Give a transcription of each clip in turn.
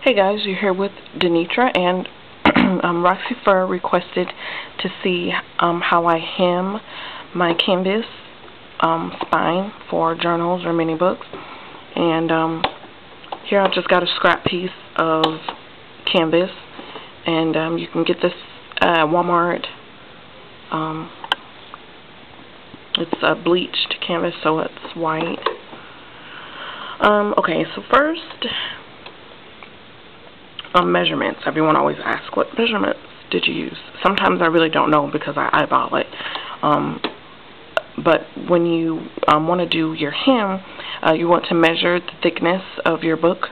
Hey guys, you're here with Denitra, and Roxy Fur requested to see how I hem my canvas spine for journals or mini books. And here I've just got a scrap piece of canvas, and you can get this at Walmart. It's a bleached canvas, so it's white. Okay, so first, measurements. Everyone always asks, what measurements did you use? Sometimes I really don't know because I eyeball it. But when you want to do your hem, you want to measure the thickness of your book,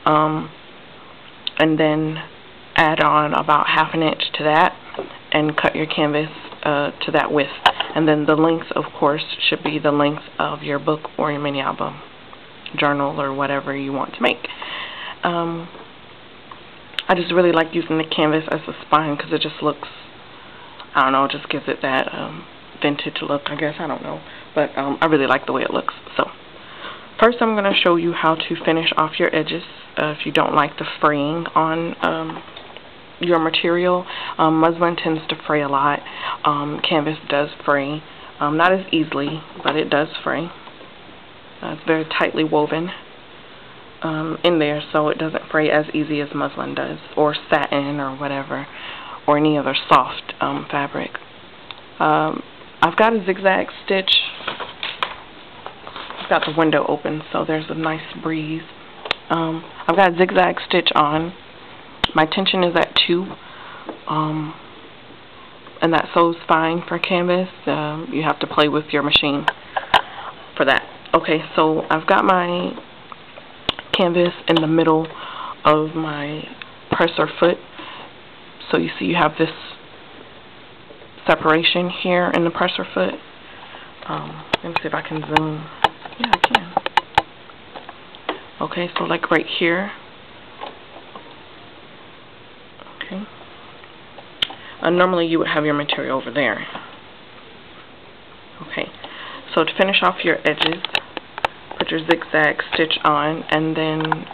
and then add on about ½ inch to that, and cut your canvas to that width. And then the length, of course, should be the length of your book or your mini album, journal, or whatever you want to make. I just really like using the canvas as a spine because it just looks, I don't know, it just gives it that vintage look, I guess. I don't know, but I really like the way it looks. So first I'm going to show you how to finish off your edges if you don't like the fraying on your material. Muslin tends to fray a lot. Canvas does fray, not as easily, but it does fray. It's very tightly woven in there, so it doesn't fray as easy as muslin does, or satin, or whatever, or any other soft fabric. I've got a zigzag stitch. I've got the window open, so there's a nice breeze. I've got a zigzag stitch on. My tension is at 2, and that sews fine for canvas. You have to play with your machine for that. Okay, so I've got my canvas in the middle of my presser foot. So you see you have this separation here in the presser foot. Let me see if I can zoom. Yeah, I can. Okay, so like right here. Okay. Normally you would have your material over there. Okay, so to finish off your edges, put your zigzag stitch on, and then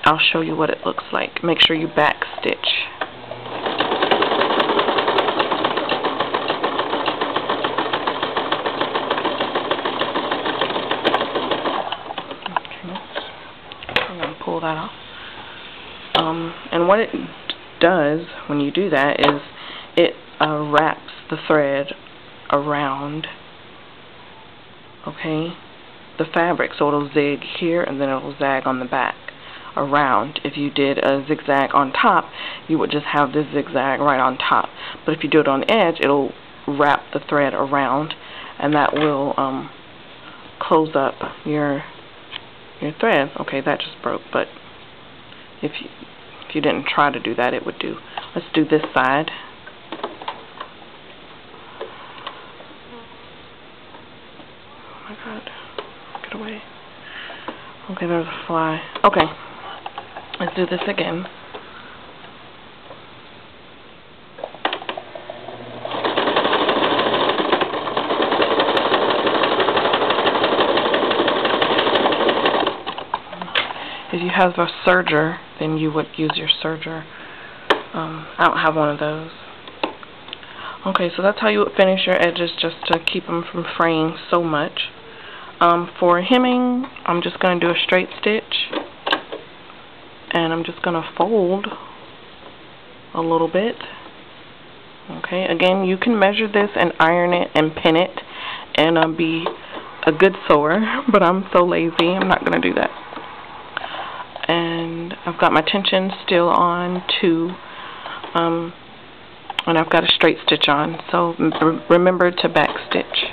I'll show you what it looks like. Make sure you back stitch. Okay, I'm going to pull that off. And what it does when you do that is it wraps the thread around, okay, the fabric, so it'll zig here and then it'll zag on the back around. If you did a zigzag on top, you would just have this zigzag right on top, but if you do it on the edge, it'll wrap the thread around, and that will close up your thread. Okay, that just broke, but if you didn't try to do that, it would do. Let's do this side. Oh my God, get away. Okay, there's a fly. Okay, let's do this again. If you have a serger, then you would use your serger. I don't have one of those. Okay, so that's how you would finish your edges, just to keep them from fraying so much. For hemming, I'm just going to do a straight stitch, and I'm just going to fold a little bit. Okay, again, you can measure this and iron it and pin it and be a good sewer, but I'm so lazy, I'm not going to do that. And I've got my tension still on 2, and I've got a straight stitch on, so remember to back stitch.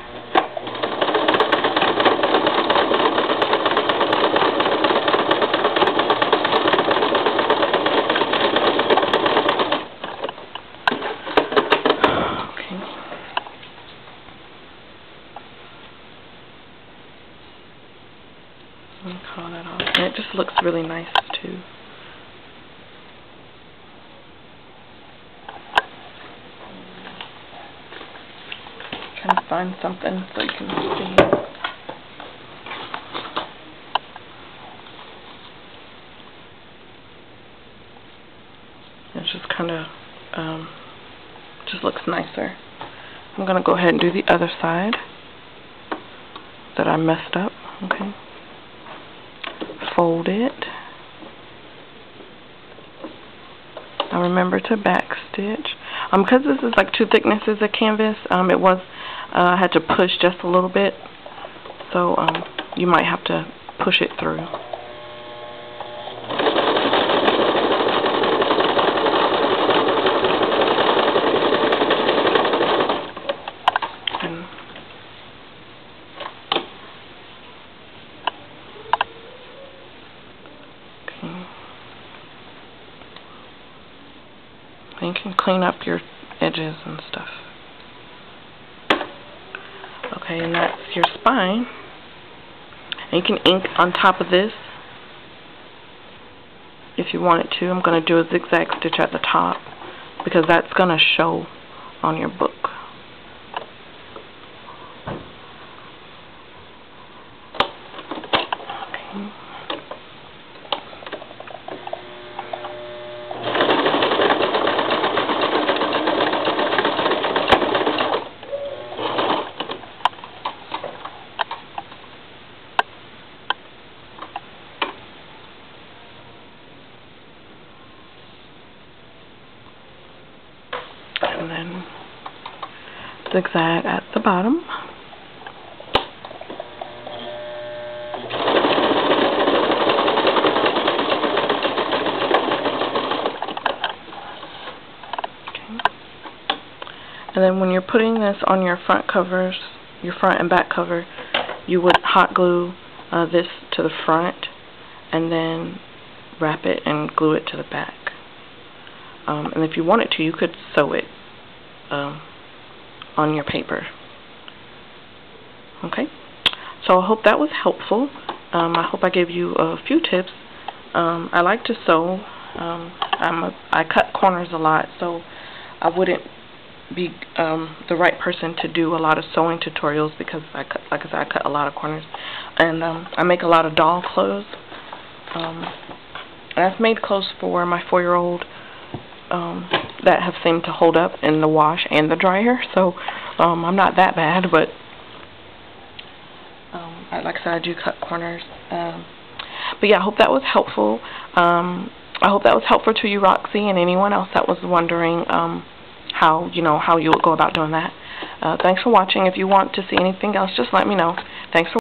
Okay. Let me call that off. And it just looks really nice too. Trying to find something so you can see. it just kind of just looks nicer. I'm going to go ahead and do the other side that I messed up. Okay. Fold it. Now remember to back stitch. Because this is like 2 thicknesses of canvas, I had to push just a little bit, so you might have to push it through. You can clean up your edges and stuff. Okay, and that's your spine. And you can ink on top of this if you wanted to. I'm going to do a zigzag stitch at the top because that's going to show on your book. And then zigzag at the bottom. Okay. And then when you're putting this on your front covers, your front and back cover, you would hot glue this to the front and then wrap it and glue it to the back. And if you wanted to, you could sew it on your paper. Okay, so I hope that was helpful. I hope I gave you a few tips. I like to sew. I cut corners a lot, so I wouldn't be the right person to do a lot of sewing tutorials because like I said, I cut a lot of corners, and I make a lot of doll clothes. And I've made clothes for my 4-year-old that have seemed to hold up in the wash and the dryer, so I'm not that bad, but like I said, I do cut corners. But yeah, I hope that was helpful. I hope that was helpful to you, Roxy, and anyone else that was wondering how you would go about doing that. Thanks for watching. If you want to see anything else, just let me know. Thanks for